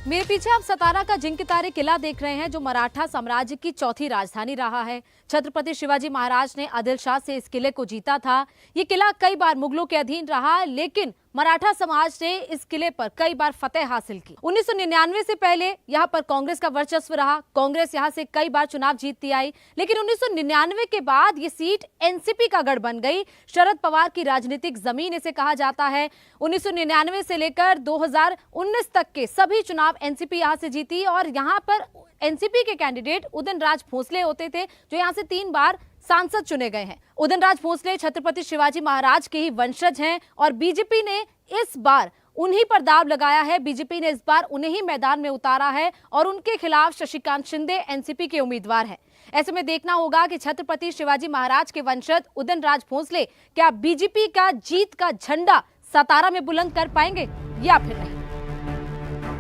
मेरे पीछे आप सतारा का जिंकतारे किला देख रहे हैं, जो मराठा साम्राज्य की चौथी राजधानी रहा है। छत्रपति शिवाजी महाराज ने आदिल शाह से इस किले को जीता था। ये किला कई बार मुगलों के अधीन रहा, लेकिन मराठा समाज ने इस किले पर कई बार फतेह हासिल की। 1999 से पहले यहाँ पर कांग्रेस का वर्चस्व रहा। कांग्रेस यहाँ से कई बार चुनाव जीतती आई, लेकिन 1999 के बाद ये सीट एनसीपी का गढ़ बन गई। शरद पवार की राजनीतिक जमीन इसे कहा जाता है। 1999 से लेकर 2019 तक के सभी चुनाव एनसीपी यहाँ से जीती और यहाँ पर एनसीपी के कैंडिडेट उदयन राज भोसले होते थे, जो यहाँ से 3 बार सांसद चुने गए हैं। उदयन राज भोसले छत्रपति शिवाजी महाराज के ही वंशज हैं और बीजेपी ने इस बार उन्हीं पर दाव लगाया है। बीजेपी ने इस बार उन्हें ही मैदान में उतारा है और उनके खिलाफ शशिकांत शिंदे एनसीपी के उम्मीदवार हैं। ऐसे में देखना होगा कि छत्रपति शिवाजी महाराज के वंशज उदयन राज भोसले क्या बीजेपी का जीत का झंडा सतारा में बुलंद कर पाएंगे या फिर नहीं।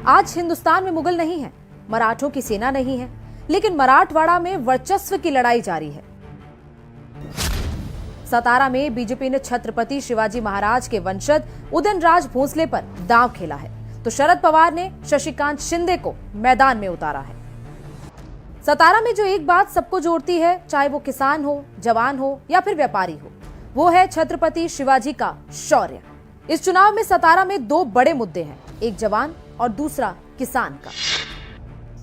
आज हिंदुस्तान में मुगल नहीं है, मराठों की सेना नहीं है, लेकिन मराठवाड़ा में वर्चस्व की लड़ाई जारी है। सतारा में बीजेपी ने छत्रपति शिवाजी महाराज के वंशज उदयन राज भोसले पर दांव खेला है, तो शरद पवार ने शशिकांत शिंदे को मैदान में उतारा है। सतारा में जो एक बात सबको जोड़ती है, चाहे वो किसान हो, जवान हो या फिर व्यापारी हो, वो है छत्रपति शिवाजी का शौर्य। इस चुनाव में सतारा में 2 बड़े मुद्दे हैं, एक जवान और दूसरा किसान का।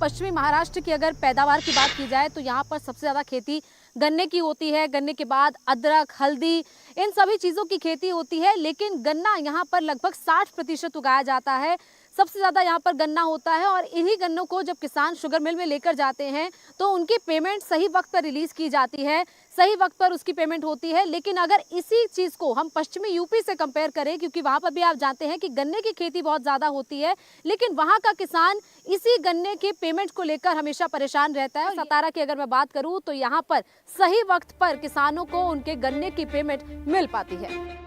पश्चिमी महाराष्ट्र की अगर पैदावार की बात की जाए तो यहाँ पर सबसे ज्यादा खेती गन्ने की होती है। गन्ने के बाद अदरक, हल्दी, इन सभी चीजों की खेती होती है, लेकिन गन्ना यहाँ पर लगभग 60% उगाया जाता है। सबसे ज्यादा यहाँ पर गन्ना होता है और इन्हीं गन्नों को जब किसान शुगर मिल में लेकर जाते हैं तो उनकी पेमेंट सही वक्त पर रिलीज की जाती है, सही वक्त पर उसकी पेमेंट होती है। लेकिन अगर इसी चीज को हम पश्चिमी यूपी से कंपेयर करें, क्योंकि वहां पर भी आप जानते हैं कि गन्ने की खेती बहुत ज्यादा होती है, लेकिन वहां का किसान इसी गन्ने के पेमेंट को लेकर हमेशा परेशान रहता है। सतारा की अगर मैं बात करूं तो यहाँ पर सही वक्त पर किसानों को उनके गन्ने की पेमेंट मिल पाती है।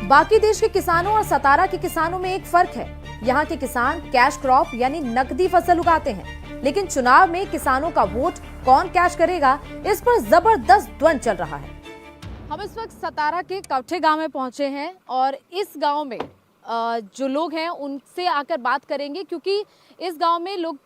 बाकी देश के किसानों और सतारा के किसानों में एक फर्क है। यहाँ के किसान कैश क्रॉप यानी नकदी फसल उगाते हैं, लेकिन चुनाव में किसानों का वोट कौन कैश करेगा, इस पर जबरदस्त द्वंद चल रहा है। हम इस वक्त सतारा के कवठे गांव में पहुंचे हैं और इस गांव में जो लोग हैं उनसे आकर बात करेंगे, क्योंकि इस गांव में लोग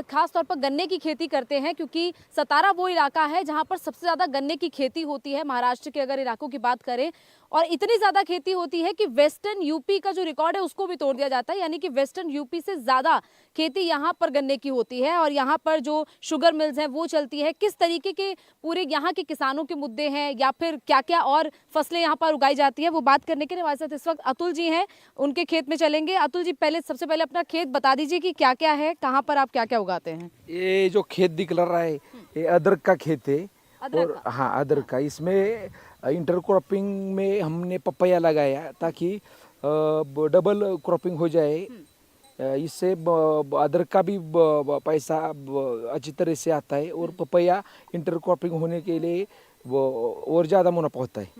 खास तौर पर गन्ने की खेती करते हैं, क्योंकि सतारा वो इलाका है जहां पर सबसे ज़्यादा गन्ने की खेती होती है। महाराष्ट्र के अगर इलाकों की बात करें, और इतनी ज़्यादा खेती होती है कि वेस्टर्न यूपी का जो रिकॉर्ड है उसको भी तोड़ दिया जाता है, यानी कि वेस्टर्न यूपी से ज़्यादा खेती यहाँ पर गन्ने की होती है। और यहाँ पर जो शुगर मिल्स हैं वो चलती है। किस तरीके के पूरे यहाँ के किसानों के मुद्दे हैं या फिर क्या क्या और फसलें यहाँ पर उगाई जाती है, वो बात करने के लिए हमारे साथ इस वक्त अतुल जी हैं, उनके खेत में चलेंगे। अतुल जी, सबसे पहले अपना खेत बता दीजिए कि क्या क्या है, कहाँ पर आप क्या क्या उगाते हैं। ये जो खेत दिख रहा है ये अदरक का खेत है। और हाँ, अदरक का। इसमें इंटरक्रॉपिंग में हमने पपैया लगाया ताकि डबल क्रॉपिंग हो जाए। इससे अदरक का भी पैसा अच्छी तरह से आता है और पपैया इंटरक्रॉपिंग होने के लिए वो और ज़्यादा मुनाफा होता है।